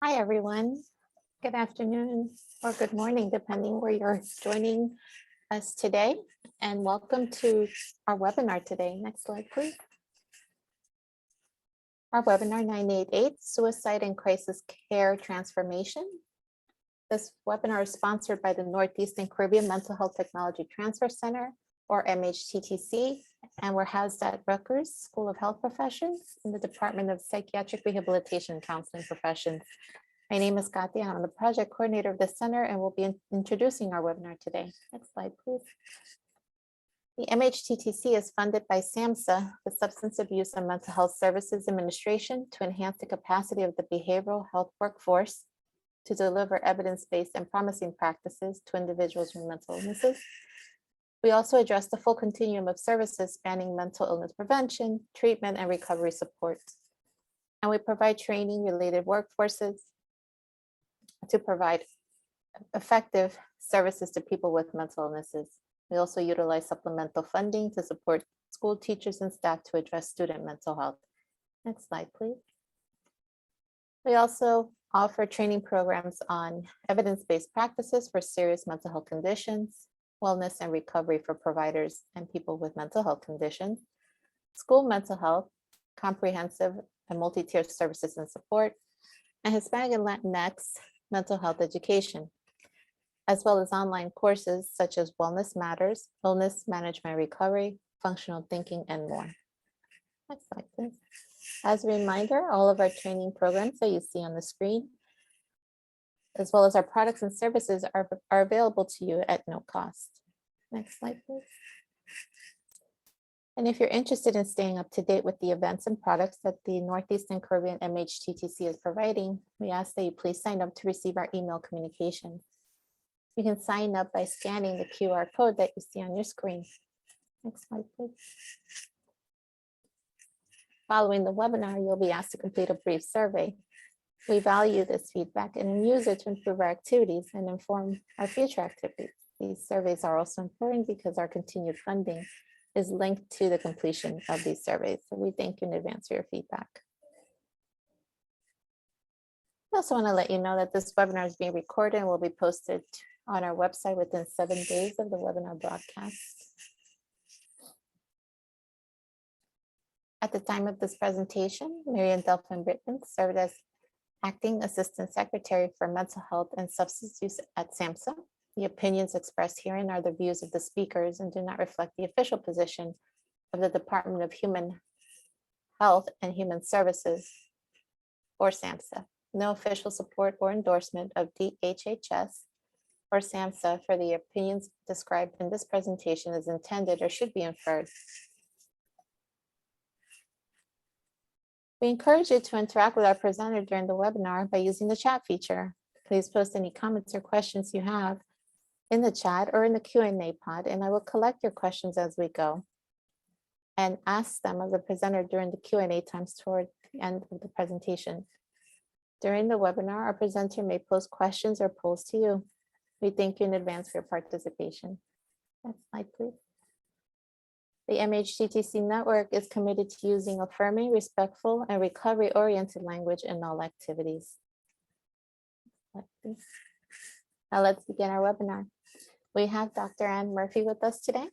Hi, everyone. Good afternoon or good morning, depending where you're joining us today. And welcome to our webinar today. Next slide, please. Our webinar 988, Suicide and Crisis Care Transformation. This webinar is sponsored by the Northeast and Caribbean Mental Health Technology Transfer Center, or MHTTC, and we're housed at Rutgers School of Health Professions in the Department of Psychiatric Rehabilitation and Counseling Professions. My name is Kathy, and I'm the project coordinator of the center, and we'll be introducing our webinar today. Next slide, please. The MHTTC is funded by SAMHSA, the Substance Abuse and Mental Health Services Administration, to enhance the capacity of the behavioral health workforce to deliver evidence-based and promising practices to individuals with mental illnesses. We also address the full continuum of services spanning mental illness prevention, treatment, and recovery support. And we provide training related workforces to provide effective services to people with mental illnesses. We also utilize supplemental funding to support school teachers and staff to address student mental health. Next slide, please. We also offer training programs on evidence-based practices for serious mental health conditions, wellness and recovery for providers and people with mental health conditions, school mental health, comprehensive and multi-tiered services and support, and Hispanic and Latinx mental health education, as well as online courses such as Wellness Matters, Illness Management Recovery, Functional Thinking, and more. Next slide, please. As a reminder, all of our training programs that you see on the screen, as well as our products and services are available to you at no cost. Next slide, please. And if you're interested in staying up to date with the events and products that the Northeast and Caribbean MHTTC is providing, we ask that you please sign up to receive our email communications. You can sign up by scanning the QR code that you see on your screen. Next slide, please. Following the webinar, you'll be asked to complete a brief survey. We value this feedback and use it to improve our activities and inform our future activities. These surveys are also important because our continued funding is linked to the completion of these surveys. So we thank you in advance for your feedback. I also want to let you know that this webinar is being recorded and will be posted on our website within 7 days of the webinar broadcast. At the time of this presentation, Marian Delphine Britton served as Acting Assistant Secretary for Mental Health and Substance Use at SAMHSA. The opinions expressed herein are the views of the speakers and do not reflect the official position of the Department of Human Health and Human Services, or SAMHSA. No official support or endorsement of DHHS or SAMHSA for the opinions described in this presentation is intended or should be inferred. We encourage you to interact with our presenter during the webinar by using the chat feature. Please post any comments or questions you have in the chat or in the Q&A pod, and I will collect your questions as we go and ask them of the presenter during the Q&A times toward the end of the presentation. During the webinar, our presenter may post questions or polls to you. We thank you in advance for your participation. Next slide, please. The MHTTC network is committed to using affirming, respectful, and recovery-oriented language in all activities. Now let's begin our webinar. We have Dr. Ann Murphy with us today.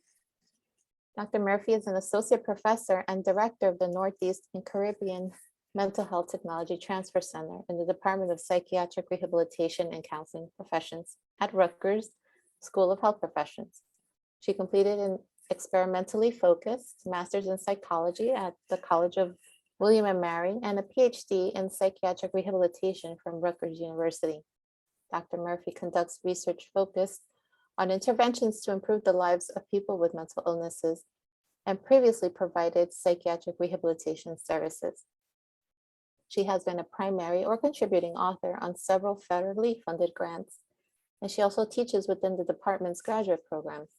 Dr. Murphy is an associate professor and director of the Northeast and Caribbean Mental Health Technology Transfer Center in the Department of Psychiatric Rehabilitation and Counseling Professions at Rutgers School of Health Professions. She completed an experimentally focused master's in psychology at the College of William and Mary and a PhD in psychiatric rehabilitation from Rutgers University. Dr. Murphy conducts research focused on interventions to improve the lives of people with mental illnesses and previously provided psychiatric rehabilitation services. She has been a primary or contributing author on several federally funded grants, and she also teaches within the department's graduate programs.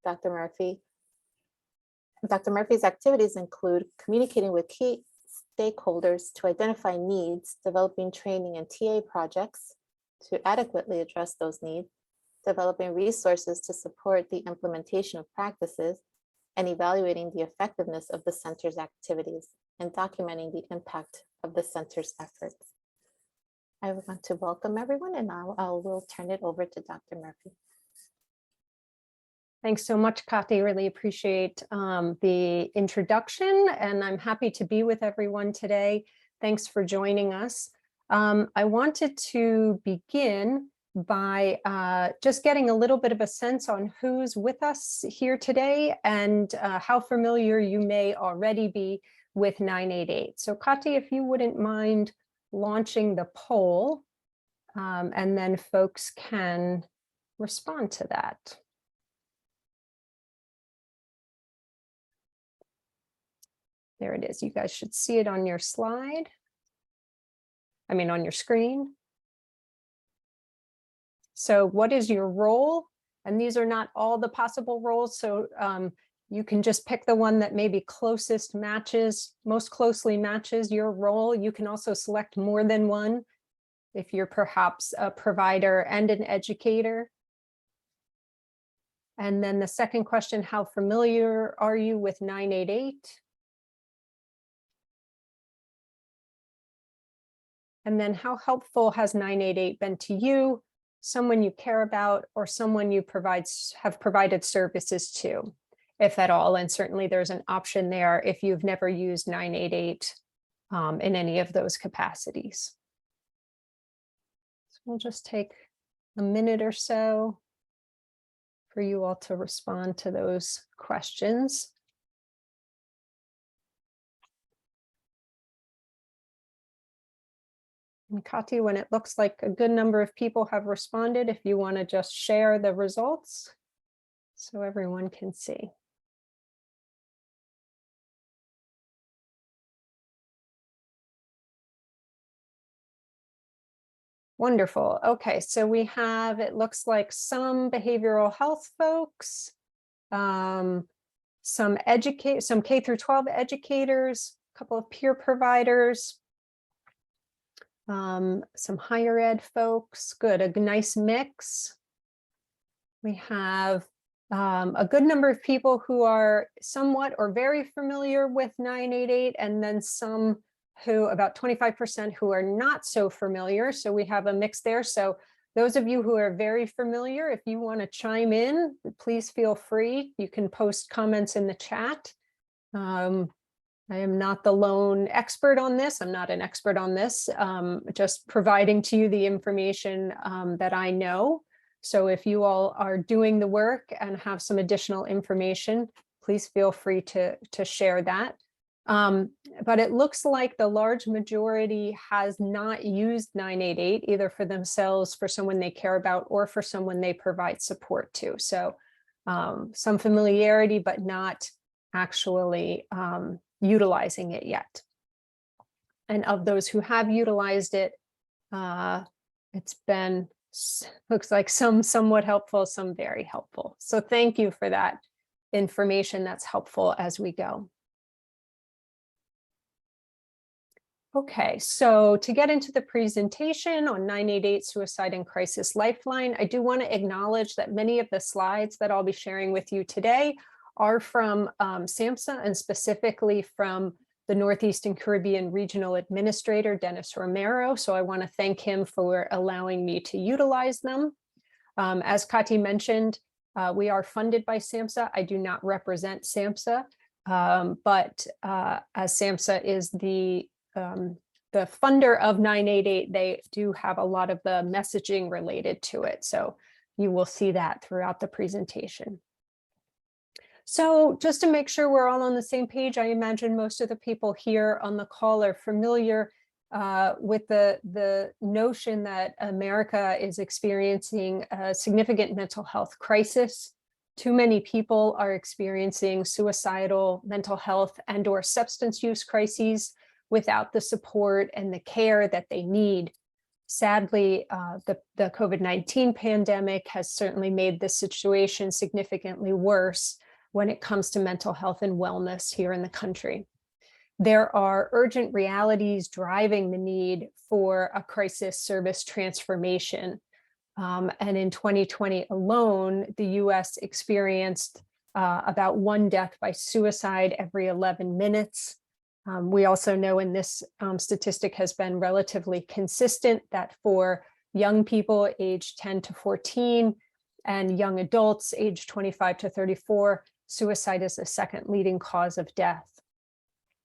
Dr. Murphy's activities include communicating with key stakeholders to identify needs, developing training and TA projects to adequately address those needs, developing resources to support the implementation of practices, and evaluating the effectiveness of the center's activities and documenting the impact of the center's efforts. I want to welcome everyone, and I will turn it over to Dr. Murphy. Thanks so much, Kathy. Really appreciate the introduction, and I'm happy to be with everyone today. Thanks for joining us. I wanted to begin by just getting a little bit of a sense on who's with us here today and how familiar you may already be with 988. So Kathy, if you wouldn't mind launching the poll, and then folks can respond to that. There it is. You guys should see it on your slide. I mean, on your screen. So what is your role? And these are not all the possible roles. So you can just pick the one that maybe closest matches, most closely matches your role. You can also select more than one if you're perhaps a provider and an educator. And then the second question, how familiar are you with 988? And then how helpful has 988 been to you, someone you care about, or someone you have provided services to, if at all? And certainly there's an option there if you've never used 988 in any of those capacities. So we'll just take a minute or so for you all to respond to those questions. And Kati, when it looks like a good number of people have responded, if you want to just share the results so everyone can see. Wonderful. Okay, so we have, it looks like some behavioral health folks, some K through 12 educators, a couple of peer providers, some higher ed folks. Good, a nice mix. We have a good number of people who are somewhat or very familiar with 988, and then some who, about 25%, who are not so familiar. So we have a mix there. So those of you who are very familiar, if you want to chime in, please feel free. You can post comments in the chat. I am not the lone expert on this. I'm not an expert on this, just providing to you the information that I know. So if you all are doing the work and have some additional information, please feel free to share that. But it looks like the large majority has not used 988, either for themselves, for someone they care about, or for someone they provide support to. So some familiarity, but not actually utilizing it yet. And of those who have utilized it, it's been, looks like some somewhat helpful, some very helpful. So thank you for that information. That's helpful as we go. Okay, so to get into the presentation on 988 Suicide and Crisis Lifeline, I do want to acknowledge that many of the slides that I'll be sharing with you today are from SAMHSA, and specifically from the Northeastern Caribbean Regional Administrator, Dennis Romero. So I want to thank him for allowing me to utilize them. As Kati mentioned, we are funded by SAMHSA. I do not represent SAMHSA, but as SAMHSA is the funder of 988, they do have a lot of the messaging related to it. So you will see that throughout the presentation. So just to make sure we're all on the same page, I imagine most of the people here on the call are familiar with the notion that America is experiencing a significant mental health crisis. Too many people are experiencing suicidal, mental health, and/or substance use crises without the support and the care that they need. Sadly, the COVID-19 pandemic has certainly made this situation significantly worse when it comes to mental health and wellness here in the country. There are urgent realities driving the need for a crisis service transformation. And in 2020 alone, the US experienced about one death by suicide every 11 minutes. We also know, and this statistic has been relatively consistent, that for young people aged 10 to 14 and young adults aged 25 to 34, suicide is the second leading cause of death.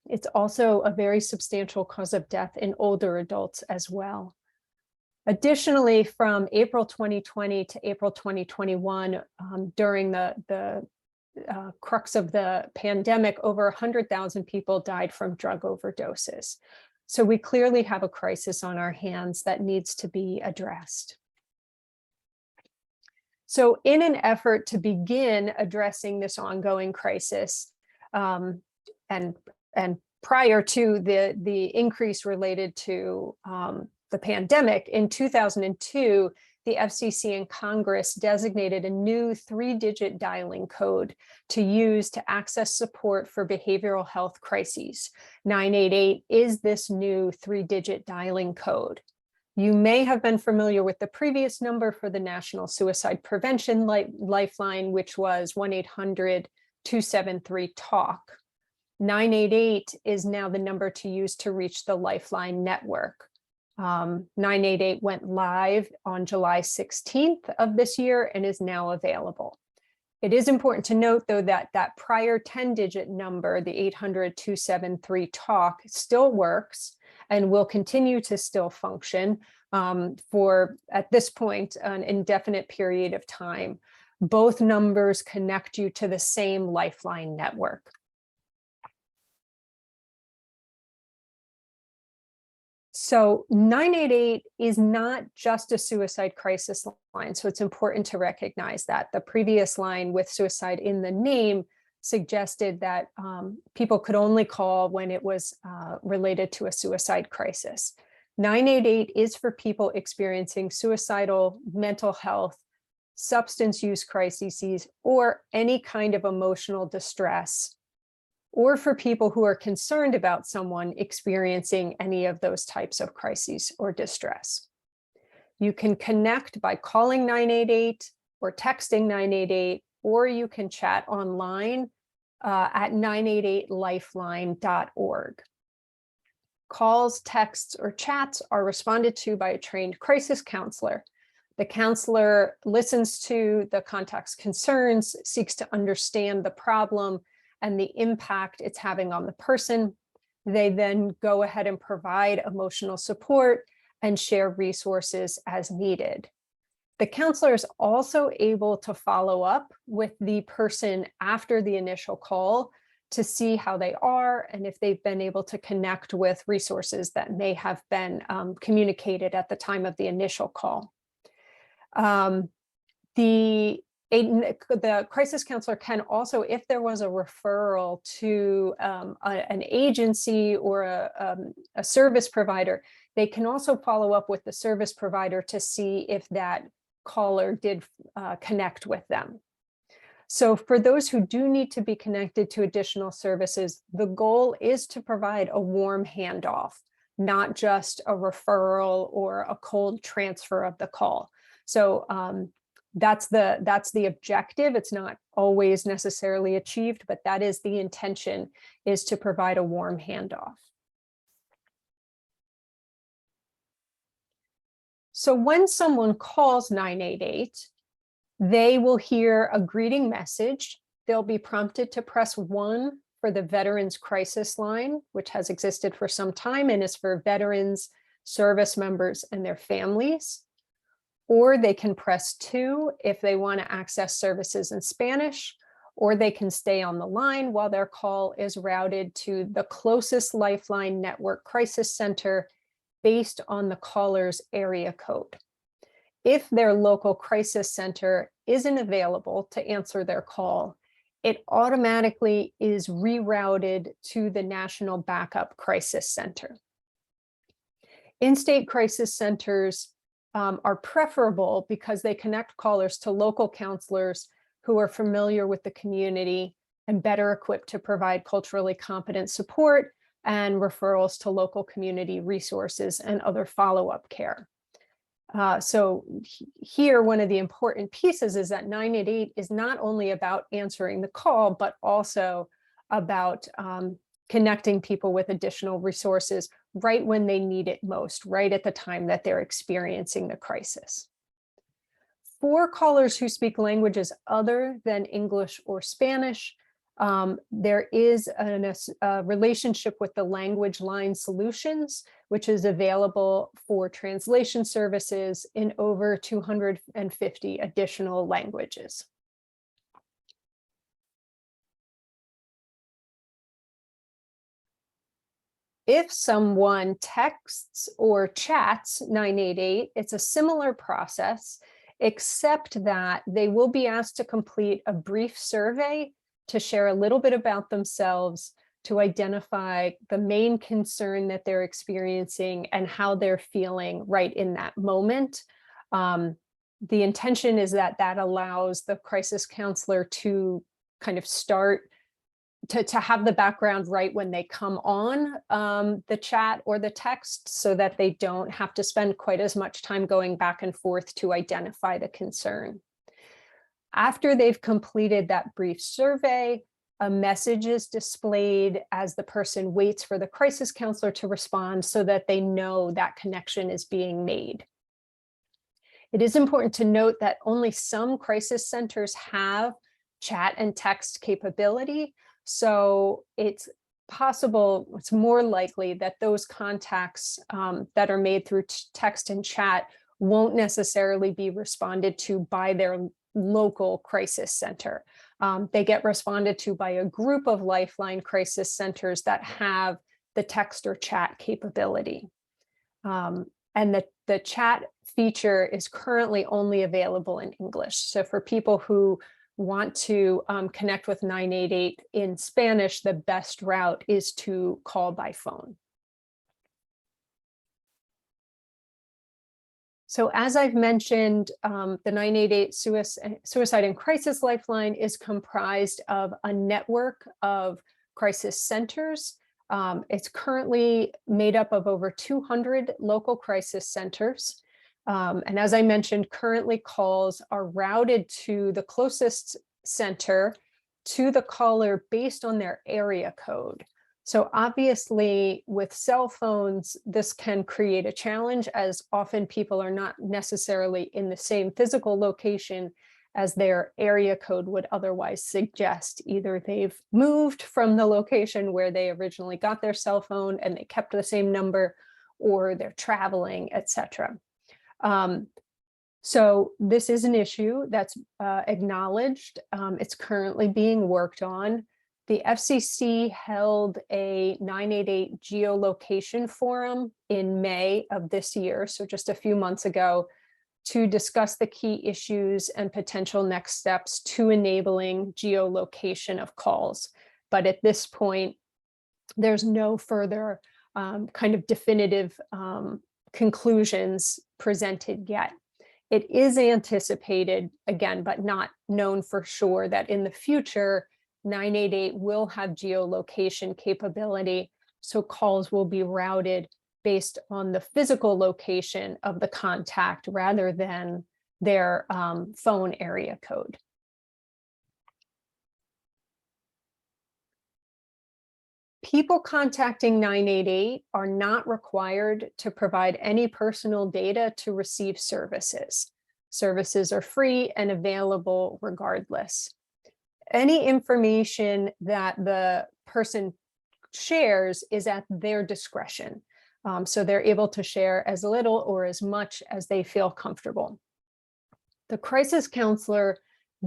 It's also a very substantial cause of death in older adults as well. Additionally, from April 2020 to April 2021, during the crux of the pandemic, over 100,000 people died from drug overdoses. So we clearly have a crisis on our hands that needs to be addressed. So in an effort to begin addressing this ongoing crisis, and prior to the increase related to the pandemic, in 2002, the FCC and Congress designated a new 3-digit dialing code to use to access support for behavioral health crises. 988 is this new 3-digit dialing code. You may have been familiar with the previous number for the National Suicide Prevention Lifeline, which was 1-800-273-TALK. 988 is now the number to use to reach the Lifeline network. 988 went live on July 16th of this year and is now available. It is important to note, though, that that prior 10-digit number, the 800-273-TALK, still works and will continue to still function for, at this point, an indefinite period of time. Both numbers connect you to the same Lifeline network. So 988 is not just a suicide crisis line, so it's important to recognize that. The previous line with suicide in the name suggested that people could only call when it was related to a suicide crisis. 988 is for people experiencing suicidal, mental health, substance use crises, or any kind of emotional distress, or for people who are concerned about someone experiencing any of those types of crises or distress. You can connect by calling 988 or texting 988, or you can chat online at 988lifeline.org. Calls, texts, or chats are responded to by a trained crisis counselor. The counselor listens to the contact's concerns, seeks to understand the problem and the impact it's having on the person. They then go ahead and provide emotional support and share resources as needed. The counselor is also able to follow up with the person after the initial call to see how they are and if they've been able to connect with resources that may have been communicated at the time of the initial call. The crisis counselor can also, if there was a referral to an agency or a service provider, they can also follow up with the service provider to see if that caller did connect with them. So for those who do need to be connected to additional services, the goal is to provide a warm handoff, not just a referral or a cold transfer of the call. So that's the objective. It's not always necessarily achieved, but that is the intention, is to provide a warm handoff. So when someone calls 988, they will hear a greeting message. They'll be prompted to press 1 for the Veterans Crisis Line, which has existed for some time and is for veterans, service members, and their families. Or they can press 2 if they want to access services in Spanish, or they can stay on the line while their call is routed to the closest Lifeline Network Crisis Center based on the caller's area code. If their local crisis center isn't available to answer their call, it automatically is rerouted to the National Backup Crisis Center. In-state crisis centers are preferable because they connect callers to local counselors who are familiar with the community and better equipped to provide culturally competent support and referrals to local community resources and other follow-up care. So here, one of the important pieces is that 988 is not only about answering the call, but also about connecting people with additional resources right when they need it most, right at the time that they're experiencing the crisis. For callers who speak languages other than English or Spanish, there is a relationship with the Language Line Solutions, which is available for translation services in over 250 additional languages. If someone texts or chats 988, it's a similar process, except that they will be asked to complete a brief survey to share a little bit about themselves, to identify the main concern that they're experiencing and how they're feeling right in that moment. The intention is that that allows the crisis counselor to kind of start to have the background right when they come on the chat or the text, so that they don't have to spend quite as much time going back and forth to identify the concern. After they've completed that brief survey, a message is displayed as the person waits for the crisis counselor to respond, so that they know that connection is being made. It is important to note that only some crisis centers have chat and text capability. So it's possible, it's more likely that those contacts that are made through text and chat won't necessarily be responded to by their local crisis center. They get responded to by a group of Lifeline crisis centers that have the text or chat capability. And the chat feature is currently only available in English. So for people who want to connect with 988 in Spanish, the best route is to call by phone. So as I've mentioned, the 988 Suicide and Crisis Lifeline is comprised of a network of crisis centers. It's currently made up of over 200 local crisis centers. And as I mentioned, currently calls are routed to the closest center to the caller based on their area code. So obviously with cell phones, this can create a challenge, as often people are not necessarily in the same physical location as their area code would otherwise suggest. Either they've moved from the location where they originally got their cell phone and they kept the same number, or they're traveling, etc. So this is an issue that's acknowledged. It's currently being worked on. The FCC held a 988 geolocation forum in May of this year, so just a few months ago, to discuss the key issues and potential next steps to enabling geolocation of calls. But at this point, there's no further kind of definitive conclusions presented yet. It is anticipated, again, but not known for sure, that in the future, 988 will have geolocation capability, so calls will be routed based on the physical location of the contact rather than their phone area code. People contacting 988 are not required to provide any personal data to receive services. Services are free and available regardless. Any information that the person shares is at their discretion. So they're able to share as little or as much as they feel comfortable. The crisis counselor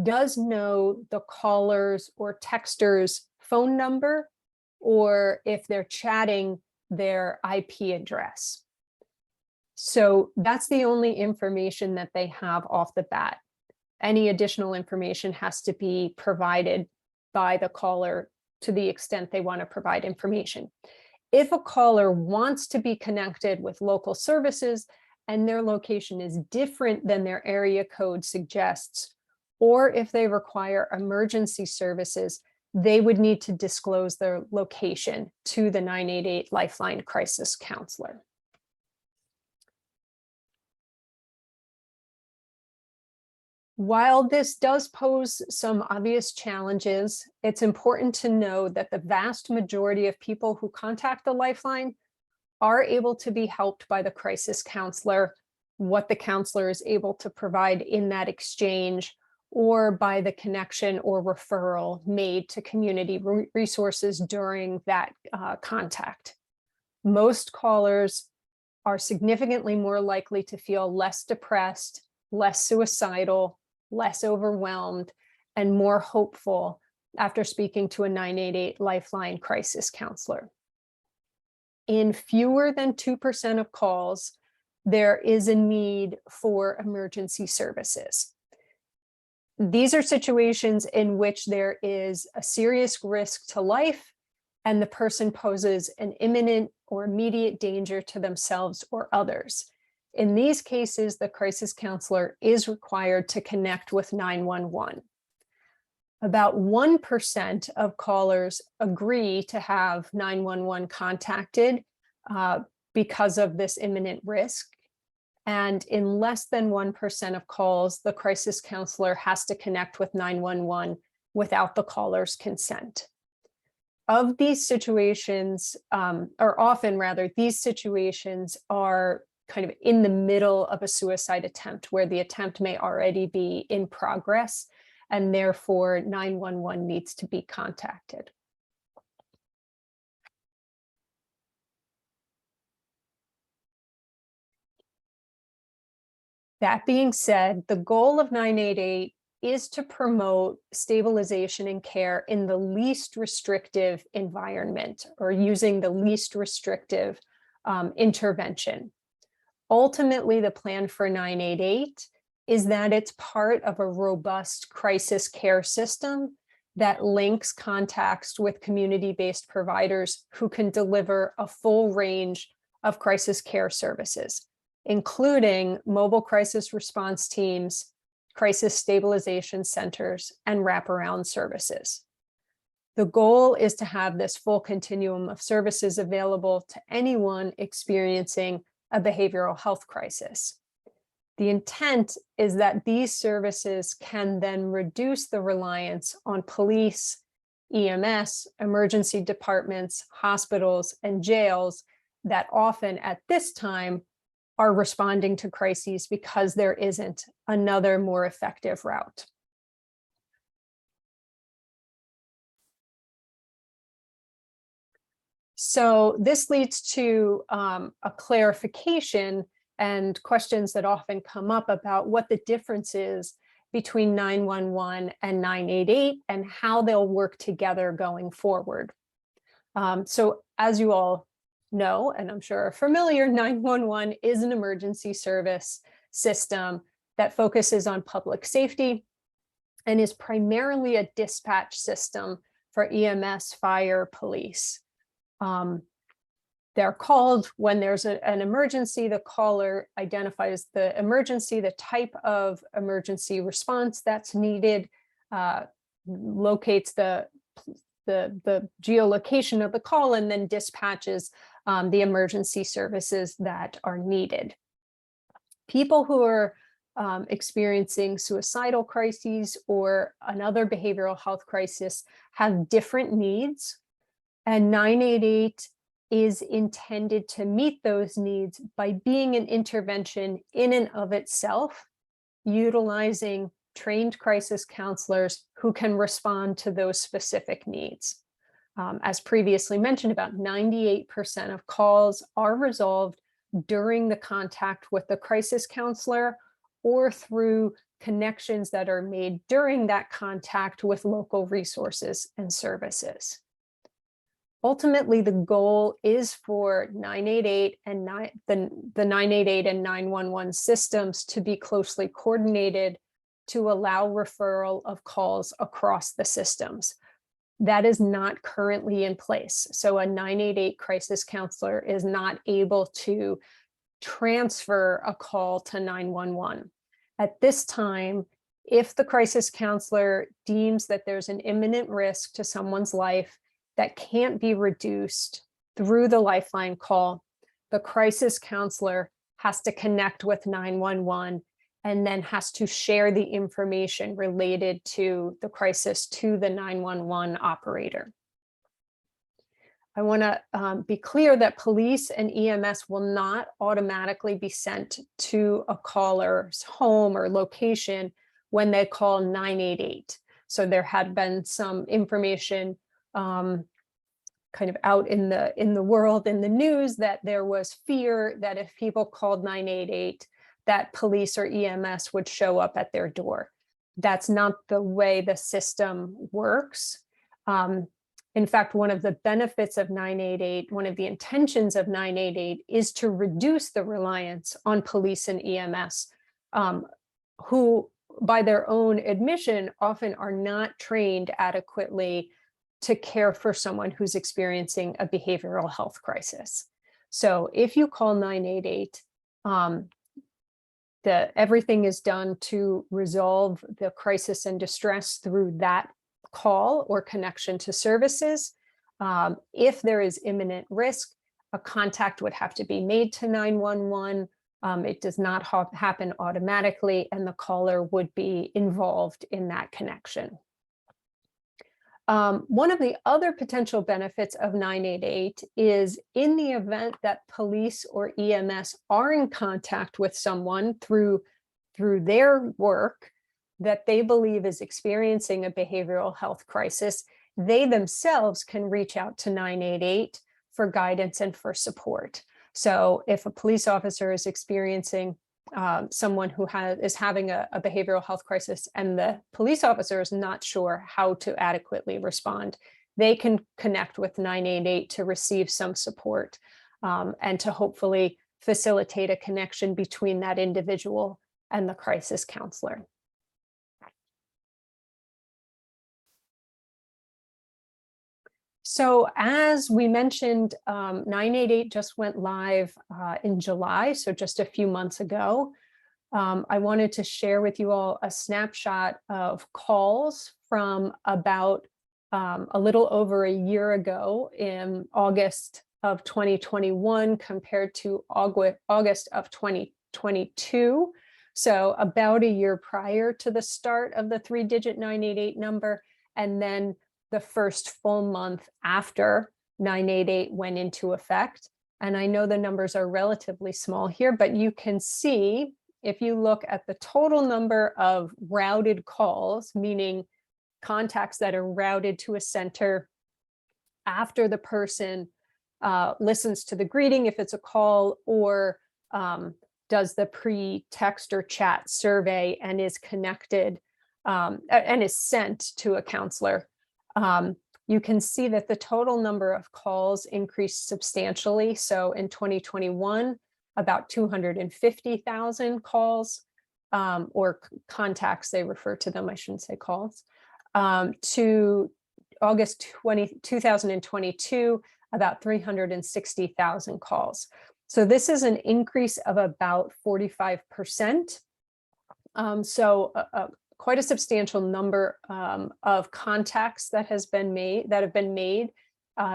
does know the caller's or texter's phone number, or if they're chatting, their IP address. So that's the only information that they have off the bat. Any additional information has to be provided by the caller to the extent they want to provide information. If a caller wants to be connected with local services and their location is different than their area code suggests, or if they require emergency services, they would need to disclose their location to the 988 Lifeline crisis counselor. While this does pose some obvious challenges, it's important to know that the vast majority of people who contact the Lifeline are able to be helped by the crisis counselor, what the counselor is able to provide in that exchange, or by the connection or referral made to community resources during that contact. Most callers are significantly more likely to feel less depressed, less suicidal, less overwhelmed, and more hopeful after speaking to a 988 Lifeline crisis counselor. In fewer than 2% of calls, there is a need for emergency services. These are situations in which there is a serious risk to life and the person poses an imminent or immediate danger to themselves or others. In these cases, the crisis counselor is required to connect with 911. About 1% of callers agree to have 911 contacted because of this imminent risk. And in less than 1% of calls, the crisis counselor has to connect with 911 without the caller's consent. Of these situations, these situations are kind of in the middle of a suicide attempt where the attempt may already be in progress, and therefore 911 needs to be contacted. That being said, the goal of 988 is to promote stabilization and care in the least restrictive environment, or using the least restrictive intervention. Ultimately, the plan for 988 is that it's part of a robust crisis care system that links contacts with community-based providers who can deliver a full range of crisis care services, including mobile crisis response teams, crisis stabilization centers, and wraparound services. The goal is to have this full continuum of services available to anyone experiencing a behavioral health crisis. The intent is that these services can then reduce the reliance on police, EMS, emergency departments, hospitals, and jails that often at this time are responding to crises because there isn't another more effective route. So this leads to a clarification and questions that often come up about what the difference is between 911 and 988 and how they'll work together going forward. So as you all know, and I'm sure are familiar, 911 is an emergency service system that focuses on public safety and is primarily a dispatch system for EMS, fire, police. They're called when there's an emergency. The caller identifies the emergency, the type of emergency response that's needed, locates the geolocation of the call, and then dispatches the emergency services that are needed. People who are experiencing suicidal crises or another behavioral health crisis have different needs, and 988 is intended to meet those needs by being an intervention in and of itself, utilizing trained crisis counselors who can respond to those specific needs. As previously mentioned, about 98% of calls are resolved during the contact with the crisis counselor or through connections that are made during that contact with local resources and services. Ultimately, the goal is for 988 and the 988 and 911 systems to be closely coordinated to allow referral of calls across the systems. That is not currently in place. So a 988 crisis counselor is not able to transfer a call to 911. At this time, if the crisis counselor deems that there's an imminent risk to someone's life that can't be reduced through the Lifeline call, the crisis counselor has to connect with 911 and then has to share the information related to the crisis to the 911 operator. I want to be clear that police and EMS will not automatically be sent to a caller's home or location when they call 988. So there had been some information kind of out in the world, in the news, that there was fear that if people called 988, that police or EMS would show up at their door. That's not the way the system works. In fact, one of the benefits of 988, one of the intentions of 988 is to reduce the reliance on police and EMS, who, by their own admission, often are not trained adequately to care for someone who's experiencing a behavioral health crisis. So if you call 988, everything is done to resolve the crisis and distress through that call or connection to services. If there is imminent risk, a contact would have to be made to 911. It does not happen automatically, and the caller would be involved in that connection. One of the other potential benefits of 988 is, in the event that police or EMS are in contact with someone through their work that they believe is experiencing a behavioral health crisis, they themselves can reach out to 988 for guidance and for support. So if a police officer is experiencing someone who is having a behavioral health crisis and the police officer is not sure how to adequately respond, they can connect with 988 to receive some support and to hopefully facilitate a connection between that individual and the crisis counselor. So as we mentioned, 988 just went live in July, so just a few months ago. I wanted to share with you all a snapshot of calls from about a little over a year ago, in August of 2021 compared to August of 2022. So about a year prior to the start of the 3-digit 988 number, and then the first full month after 988 went into effect. And I know the numbers are relatively small here, but you can see, if you look at the total number of routed calls, meaning contacts that are routed to a center after the person listens to the greeting, if it's a call, or does the pre-text or chat survey and is connected and is sent to a counselor. You can see that the total number of calls increased substantially. So in 2021, about 250,000 calls, or contacts, they refer to them, I shouldn't say calls, to August 2022, about 360,000 calls. So this is an increase of about 45%. So quite a substantial number of contacts that have been made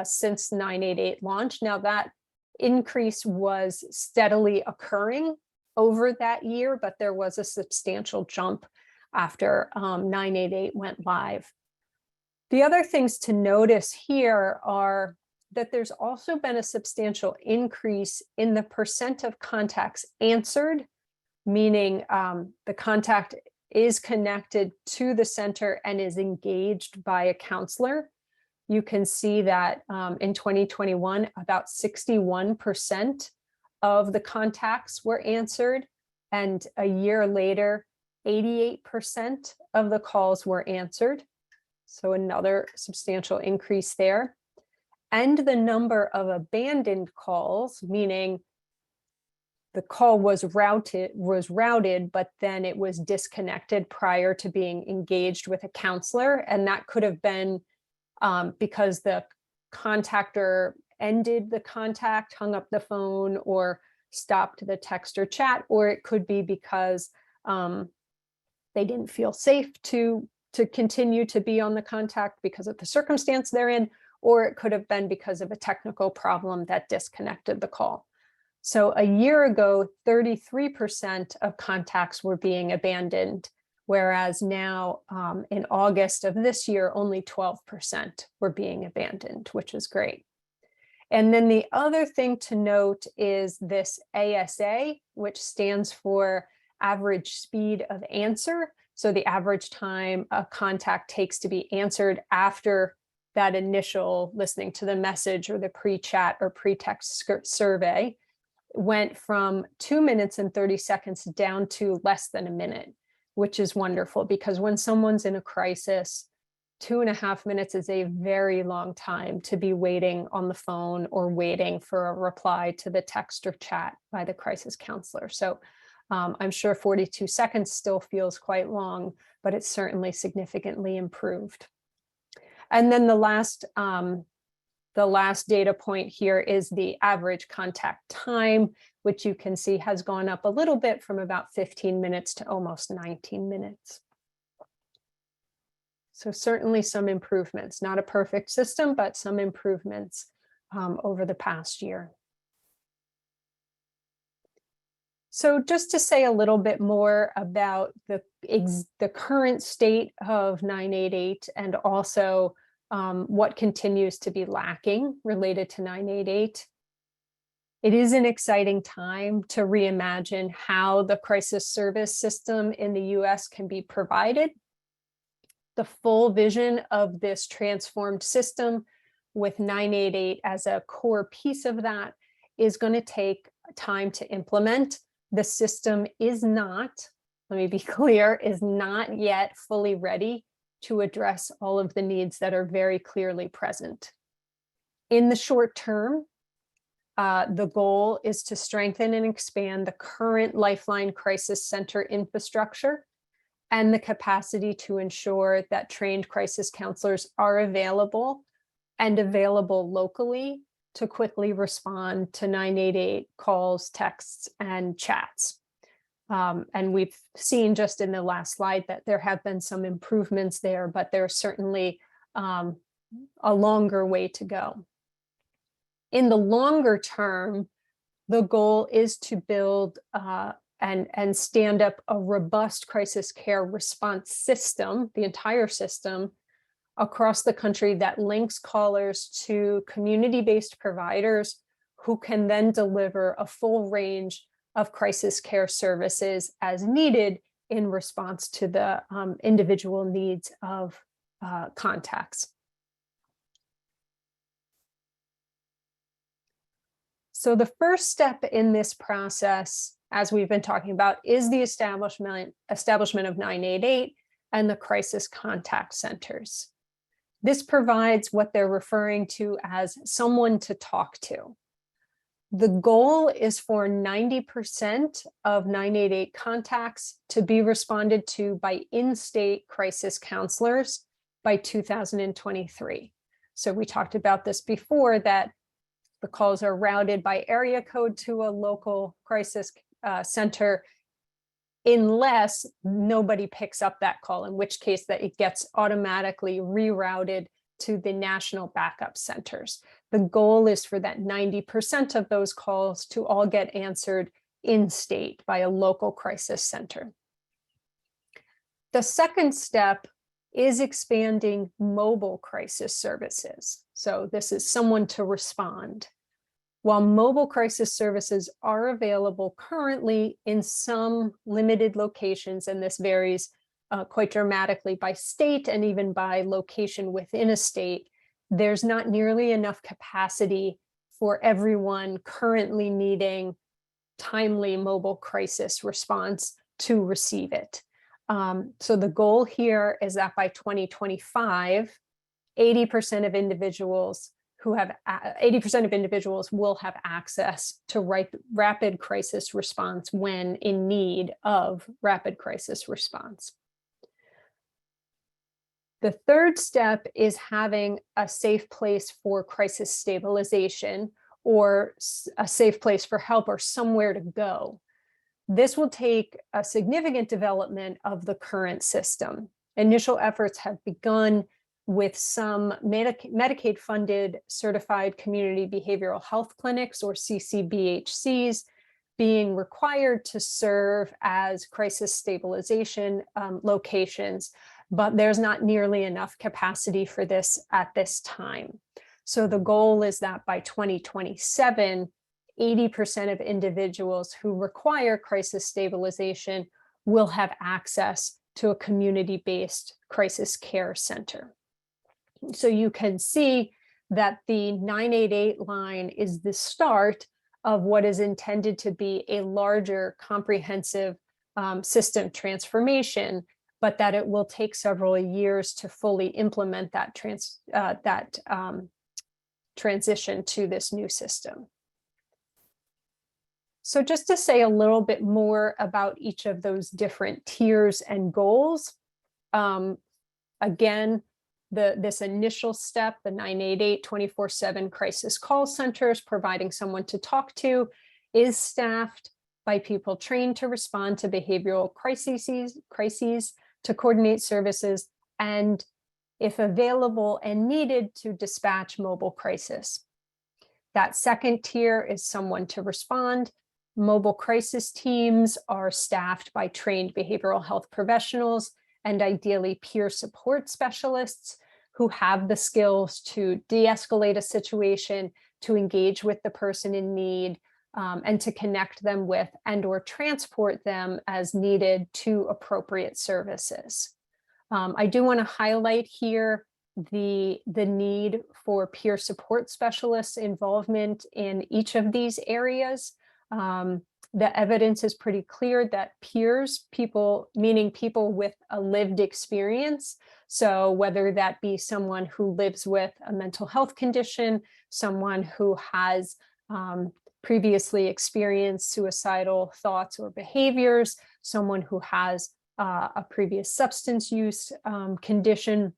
since 988 launch. Now that increase was steadily occurring over that year, but there was a substantial jump after 988 went live. The other things to notice here are that there's also been a substantial increase in the percent of contacts answered, meaning the contact is connected to the center and is engaged by a counselor. You can see that in 2021, about 61% of the contacts were answered, and a year later, 88% of the calls were answered. So another substantial increase there. And the number of abandoned calls, meaning the call was routed, but then it was disconnected prior to being engaged with a counselor. And that could have been because the contactor ended the contact, hung up the phone, or stopped the text or chat, or it could be because they didn't feel safe to continue to be on the contact because of the circumstance they're in, or it could have been because of a technical problem that disconnected the call. So a year ago, 33% of contacts were being abandoned, whereas now in August of this year, only 12% were being abandoned, which is great. And then the other thing to note is this ASA, which stands for average speed of answer. So the average time a contact takes to be answered after that initial listening to the message or the pre-chat or pre-text survey went from 2 minutes and 30 seconds down to less than a minute, which is wonderful because when someone's in a crisis, 2.5 minutes is a very long time to be waiting on the phone or waiting for a reply to the text or chat by the crisis counselor. So I'm sure 42 seconds still feels quite long, but it's certainly significantly improved. And then the last data point here is the average contact time, which you can see has gone up a little bit from about 15 minutes to almost 19 minutes. So certainly some improvements, not a perfect system, but some improvements over the past year. So just to say a little bit more about the current state of 988 and also what continues to be lacking related to 988. It is an exciting time to reimagine how the crisis service system in the US can be provided. The full vision of this transformed system with 988 as a core piece of that is going to take time to implement. The system is not, let me be clear, is not yet fully ready to address all of the needs that are very clearly present. In the short term, the goal is to strengthen and expand the current Lifeline Crisis Center infrastructure and the capacity to ensure that trained crisis counselors are available and available locally to quickly respond to 988 calls, texts, and chats. And we've seen just in the last slide that there have been some improvements there, but there's certainly a longer way to go. In the longer term, the goal is to build and stand up a robust crisis care response system, the entire system, across the country that links callers to community-based providers who can then deliver a full range of crisis care services as needed in response to the individual needs of contacts. So the first step in this process, as we've been talking about, is the establishment of 988 and the crisis contact centers. This provides what they're referring to as someone to talk to. The goal is for 90% of 988 contacts to be responded to by in-state crisis counselors by 2023. So we talked about this before, that the calls are routed by area code to a local crisis center unless nobody picks up that call, in which case that it gets automatically rerouted to the national backup centers. The goal is for that 90% of those calls to all get answered in state by a local crisis center. The second step is expanding mobile crisis services. So this is someone to respond. While mobile crisis services are available currently in some limited locations, and this varies quite dramatically by state and even by location within a state, there's not nearly enough capacity for everyone currently needing timely mobile crisis response to receive it. So the goal here is that by 2025, 80% of individuals will have access to rapid crisis response when in need of rapid crisis response. The third step is having a safe place for crisis stabilization, or a safe place for help, or somewhere to go. This will take a significant development of the current system. Initial efforts have begun with some Medicaid-funded certified community behavioral health clinics, or CCBHCs, being required to serve as crisis stabilization locations, but there's not nearly enough capacity for this at this time. So the goal is that by 2027, 80% of individuals who require crisis stabilization will have access to a community-based crisis care center. So you can see that the 988 line is the start of what is intended to be a larger comprehensive system transformation, but that it will take several years to fully implement that transition to this new system. So just to say a little bit more about each of those different tiers and goals, again, this initial step, the 988 24/7 crisis call centers, providing someone to talk to, is staffed by people trained to respond to behavioral crises, to coordinate services, and, if available and needed, to dispatch mobile crisis. That second tier is someone to respond. Mobile crisis teams are staffed by trained behavioral health professionals and ideally peer support specialists who have the skills to de-escalate a situation, to engage with the person in need, and to connect them with and/or transport them as needed to appropriate services. I do want to highlight here the need for peer support specialists' involvement in each of these areas. The evidence is pretty clear that peers, meaning people with a lived experience, so whether that be someone who lives with a mental health condition, someone who has previously experienced suicidal thoughts or behaviors, someone who has a previous substance use condition,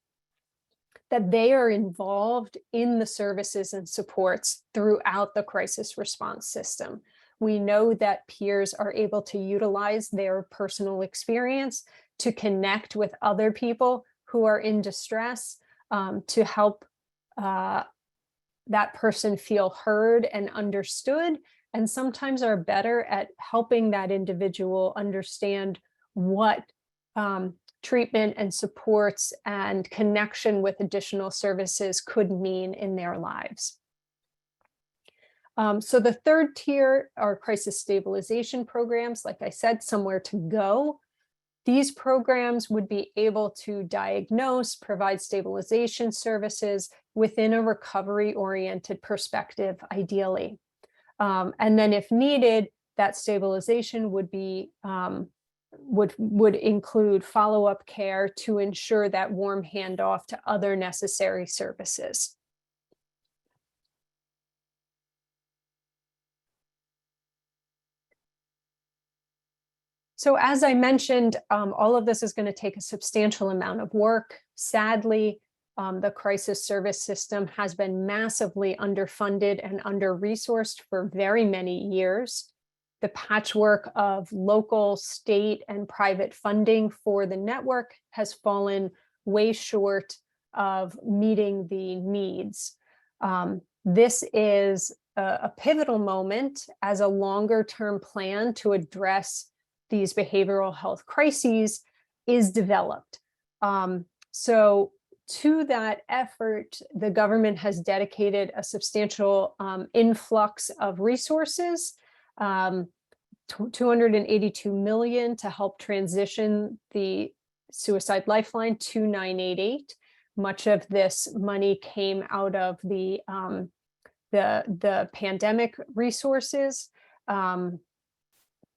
that they are involved in the services and supports throughout the crisis response system. We know that peers are able to utilize their personal experience to connect with other people who are in distress, to help that person feel heard and understood, and sometimes are better at helping that individual understand what treatment and supports and connection with additional services could mean in their lives. So the third tier are crisis stabilization programs. Like I said, somewhere to go. These programs would be able to diagnose, provide stabilization services within a recovery-oriented perspective, ideally. And then if needed, that stabilization would be would include follow-up care to ensure that warm handoff to other necessary services. So as I mentioned, all of this is going to take a substantial amount of work. Sadly, the crisis service system has been massively underfunded and under-resourced for very many years. The patchwork of local, state, and private funding for the network has fallen way short of meeting the needs. This is a pivotal moment as a longer-term plan to address these behavioral health crises is developed. So to that effort, the government has dedicated a substantial influx of resources, $282 million to help transition the Suicide Lifeline to 988. Much of this money came out of the pandemic resources.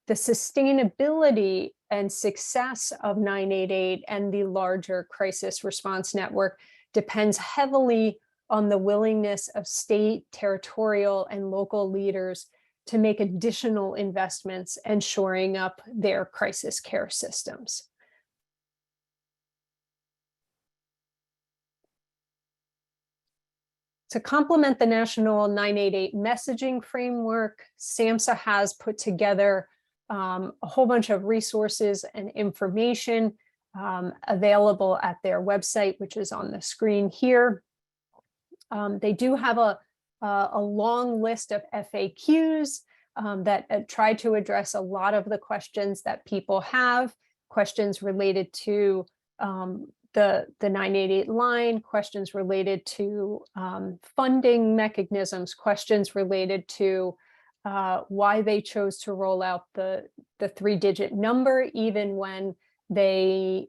The sustainability and success of 988 and the larger crisis response network depends heavily on the willingness of state, territorial, and local leaders to make additional investments and shoring up their crisis care systems. To complement the national 988 messaging framework, SAMHSA has put together a whole bunch of resources and information available at their website, which is on the screen here. They do have a long list of FAQs that try to address a lot of the questions that people have, questions related to the 988 line, questions related to funding mechanisms, questions related to why they chose to roll out the 3-digit number, even when they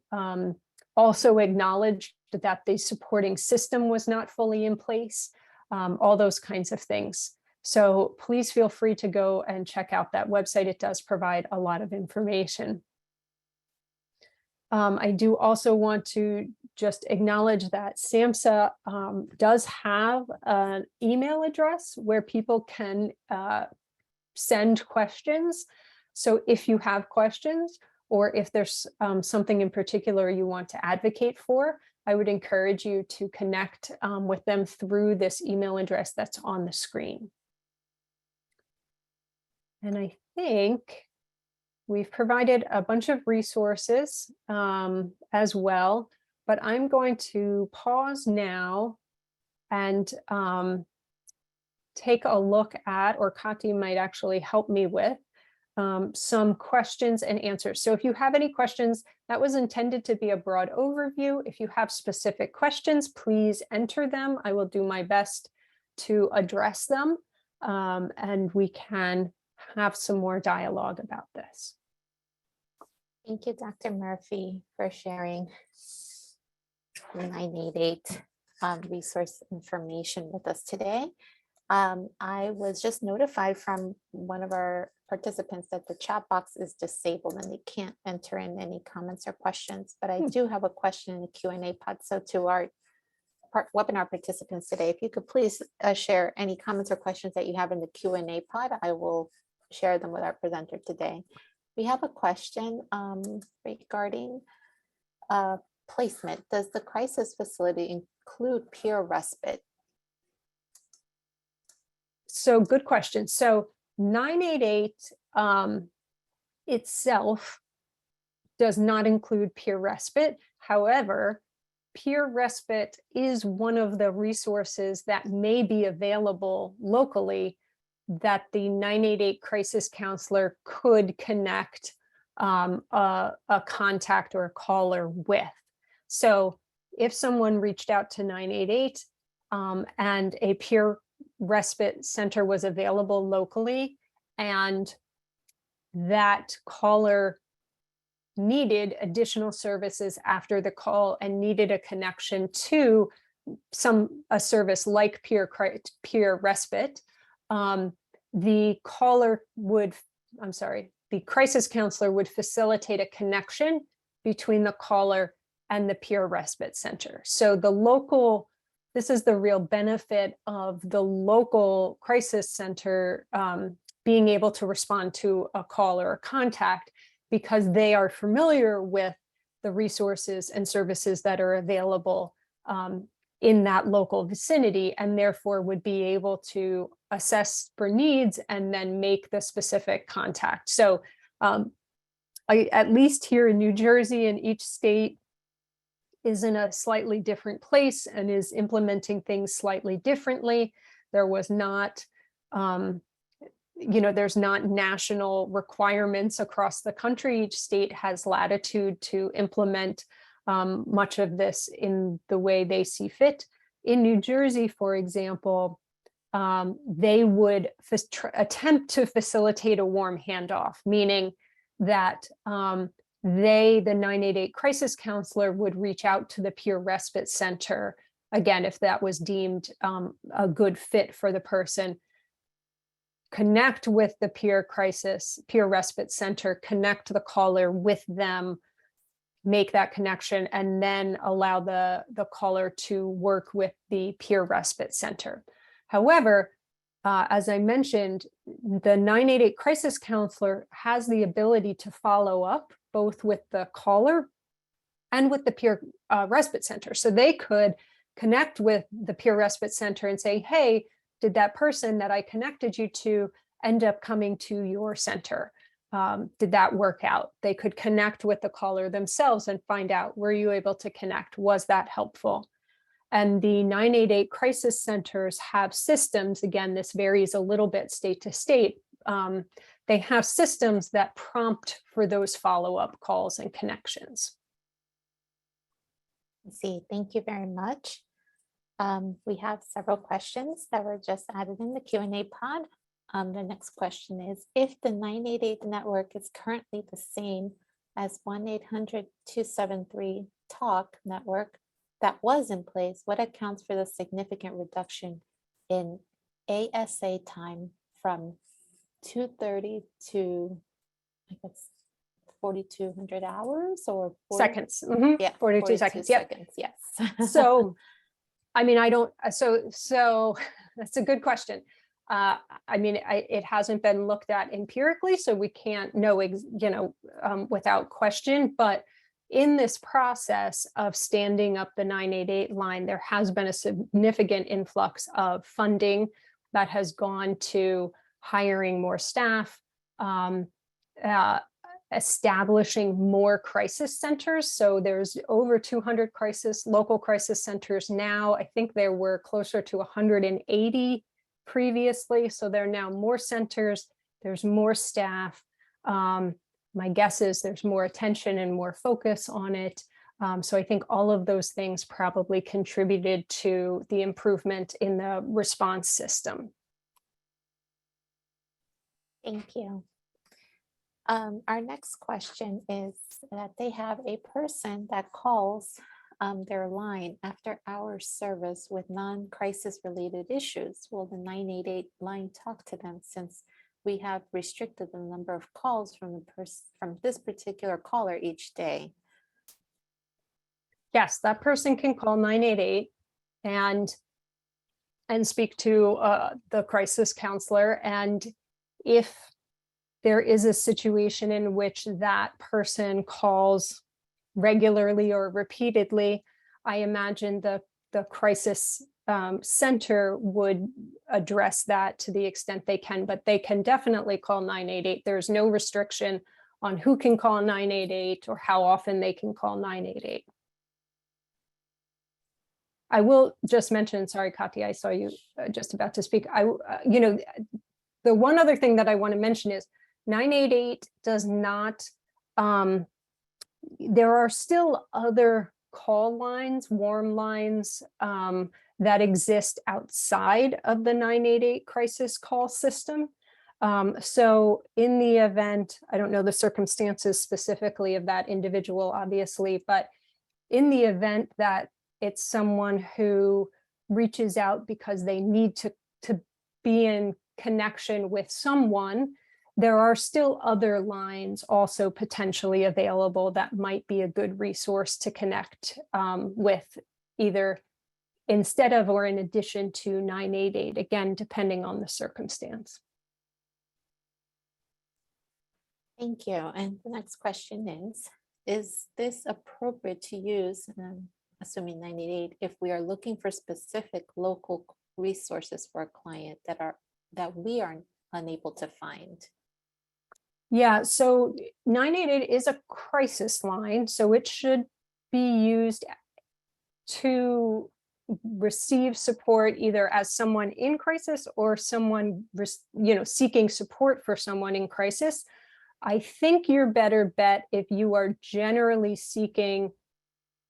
also acknowledged that the supporting system was not fully in place, all those kinds of things. So please feel free to go and check out that website. It does provide a lot of information. I do also want to just acknowledge that SAMHSA does have an email address where people can send questions. So if you have questions, or if there's something in particular you want to advocate for, I would encourage you to connect with them through this email address that's on the screen. And I think we've provided a bunch of resources as well, but I'm going to pause now and take a look at, or Kati might actually help me with, some questions and answers. So if you have any questions, that was intended to be a broad overview. If you have specific questions, please enter them. I will do my best to address them, and we can have some more dialogue about this. Thank you, Dr. Murphy, for sharing the 988 resource information with us today. I was just notified from one of our participants that the chat box is disabled and they can't enter in any comments or questions, but I do have a question in the Q&A pod. So to our webinar participants today, if you could please share any comments or questions that you have in the Q&A pod, I will share them with our presenter today. We have a question regarding placement. Does the crisis facility include peer respite? So good question. So 988 itself does not include peer respite. However, peer respite is one of the resources that may be available locally that the 988 crisis counselor could connect a contact or a caller with. So if someone reached out to 988 and a peer respite center was available locally, and that caller needed additional services after the call and needed a connection to a service like peer respite, the crisis counselor would facilitate a connection between the caller and the peer respite center. So this is the real benefit of the local crisis center being able to respond to a call or a contact, because they are familiar with the resources and services that are available in that local vicinity, and therefore would be able to assess for needs and then make the specific contact. So at least here in New Jersey, and each state is in a slightly different place and is implementing things slightly differently. There was not, there's not national requirements across the country. Each state has latitude to implement much of this in the way they see fit. In New Jersey, for example, they would attempt to facilitate a warm handoff, meaning that the 988 crisis counselor would reach out to the peer respite center, again, if that was deemed a good fit for the person, connect with the peer respite center, connect the caller with them, make that connection, and then allow the caller to work with the peer respite center. However, as I mentioned, the 988 crisis counselor has the ability to follow up both with the caller and with the peer respite center. So they could connect with the peer respite center and say, hey, did that person that I connected you to end up coming to your center? did that work out? They could connect with the caller themselves and find out, were you able to connect? Was that helpful? And the 988 crisis centers have systems. Again, this varies a little bit state to state. They have systems that prompt for those follow-up calls and connections. I see. Thank you very much. We have several questions that were just added in the Q&A pod. The next question is, if the 988 network is currently the same as 1-800-273-TALK network that was in place, what accounts for the significant reduction in ASA time from 230 to, I guess, 4,200 hours or 40 Seconds. Mhm. Yeah, 42 seconds. Yep. seconds. Yes. So, I mean, I don't, so that's a good question. I mean, it hasn't been looked at empirically, so we can't know, without question, but in this process of standing up the 988 line, there has been a significant influx of funding that has gone to hiring more staff, establishing more crisis centers. So there's over 200 local crisis centers now. I think there were closer to 180 previously. So there are now more centers, there's more staff. My guess is there's more attention and more focus on it. So I think all of those things probably contributed to the improvement in the response system. Thank you. Our next question is that they have a person that calls their line after hours service with non-crisis related issues. Will the 988 line talk to them, since we have restricted the number of calls from this particular caller each day? Yes, that person can call 988 and speak to the crisis counselor. And if there is a situation in which that person calls regularly or repeatedly, I imagine the crisis center would address that to the extent they can, but they can definitely call 988. There's no restriction on who can call 988 or how often they can call 988. I will just mention, sorry, Katya, I saw you just about to speak. The one other thing that I want to mention is 988 does not, there are still other call lines, warm lines that exist outside of the 988 crisis call system. So in the event, I don't know the circumstances specifically of that individual, obviously, but in the event that it's someone who reaches out because they need to be in connection with someone, there are still other lines also potentially available that might be a good resource to connect with, either instead of or in addition to 988, again, depending on the circumstance. Thank you. And the next question is this appropriate to use, assuming 988, if we are looking for specific local resources for a client that we are unable to find? Yeah, so 988 is a crisis line, so it should be used to receive support either as someone in crisis or someone seeking support for someone in crisis. I think your better bet, if you are generally seeking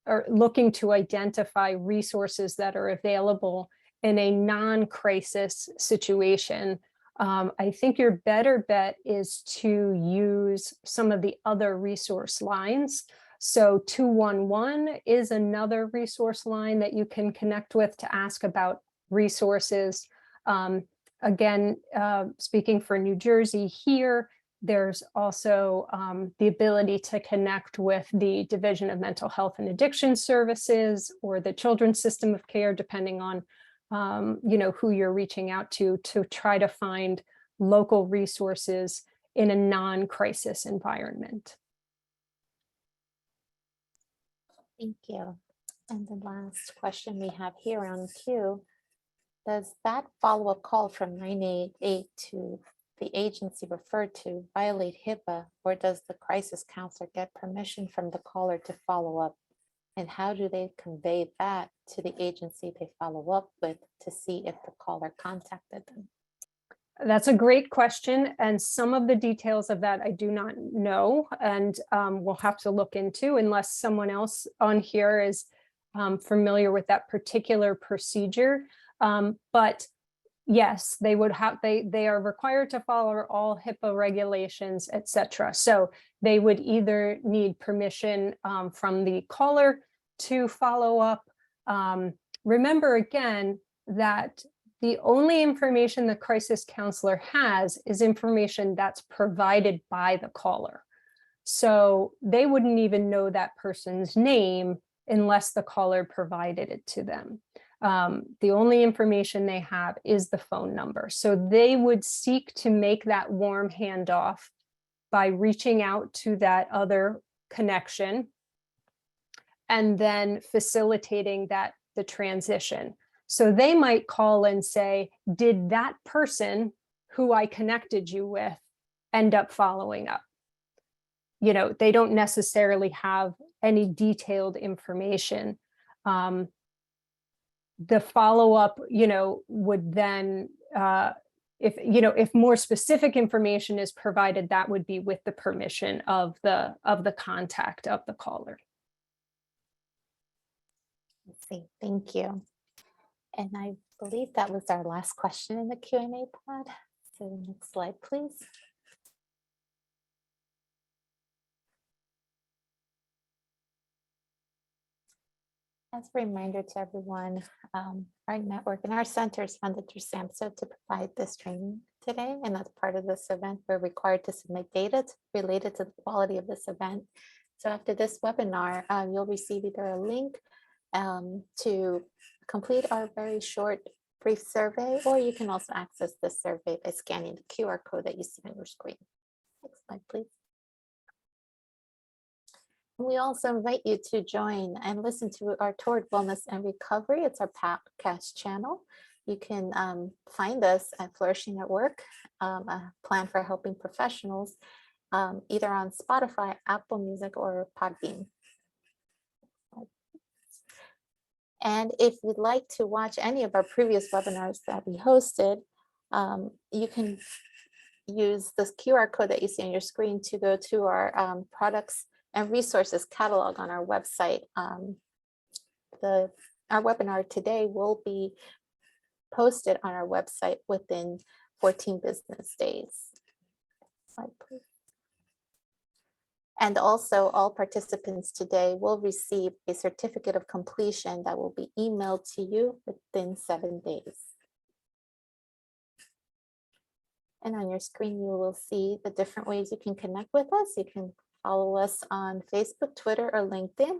or looking to identify resources that are available in a non-crisis situation, I think your better bet is to use some of the other resource lines. So 211 is another resource line that you can connect with to ask about resources. Again, speaking for New Jersey here, there's also the ability to connect with the Division of Mental Health and Addiction Services or the Children's System of Care, depending on who you're reaching out to try to find local resources in a non-crisis environment. Thank you. And the last question we have here on queue, does that follow-up call from 988 to the agency referred to violate Hipaa, or does the crisis counselor get permission from the caller to follow up? And how do they convey that to the agency they follow up with to see if the caller contacted them? That's a great question. And some of the details of that I do not know, and we'll have to look into unless someone else on here is familiar with that particular procedure. But yes, they would have, they are required to follow all HIPAA regulations, et cetera. So they would either need permission from the caller to follow up. Remember again that the only information the crisis counselor has is information that's provided by the caller. So they wouldn't even know that person's name unless the caller provided it to them. The only information they have is the phone number. So they would seek to make that warm handoff by reaching out to that other connection and then facilitating the transition. So they might call and say, did that person who I connected you with end up following up? You know, they don't necessarily have any detailed information. The follow-up, you know, would then, if more specific information is provided, that would be with the permission of the contact of the caller. Let's see, thank you. And I believe that was our last question in the Q&A pod. So next slide, please. As a reminder to everyone, our network and our center is funded through SAMHSA to provide this training today. And as part of this event, we're required to submit data related to the quality of this event. So after this webinar, you'll receive either a link to complete our very short, brief survey, or you can also access this survey by scanning the QR code that you see on your screen. Next slide, please. We also invite you to join and listen to our Toward Wellness and Recovery. It's our podcast channel. You can find us at Flourishing at Work, a plan for helping professionals, either on Spotify, Apple Music, or Podbean. And if you'd like to watch any of our previous webinars that we hosted, you can use this QR code that you see on your screen to go to our products and resources catalog on our website. Our webinar today will be posted on our website within 14 business days. Slide, please. And also all participants today will receive a certificate of completion that will be emailed to you within 7 days. And on your screen, you will see the different ways you can connect with us. You can follow us on Facebook, Twitter, or LinkedIn.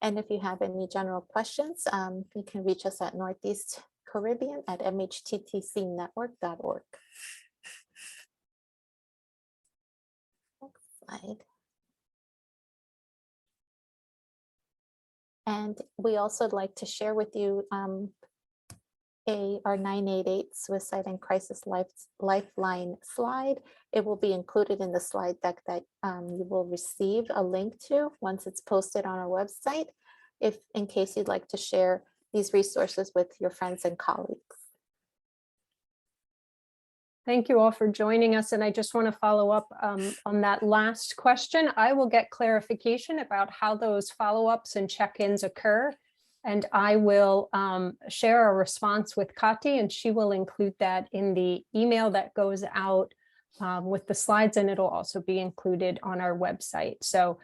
And if you have any general questions, you can reach us at Northeast Caribbean at mhttcnetwork.org. Next slide. And we also would like to share with you our 988 Suicide and Crisis Lifeline slide. It will be included in the slide deck that you will receive a link to once it's posted on our website, if in case you'd like to share these resources with your friends and colleagues. Thank you all for joining us. And I just want to follow up on that last question. I will get clarification about how those follow-ups and check-ins occur. And I will share a response with Kati, and she will include that in the email that goes out with the slides, and it'll also be included on our website. So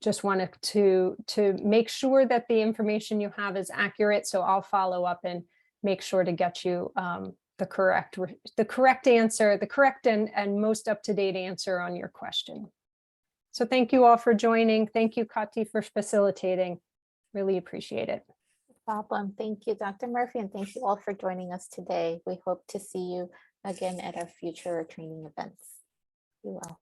just wanted to make sure that the information you have is accurate. So I'll follow up and make sure to get you the correct answer, the correct and most up-to-date answer on your question. So thank you all for joining. Thank you, Kati, for facilitating. Really appreciate it. No problem. Thank you, Dr. Murphy, and thank you all for joining us today. We hope to see you again at our future training events. Be well.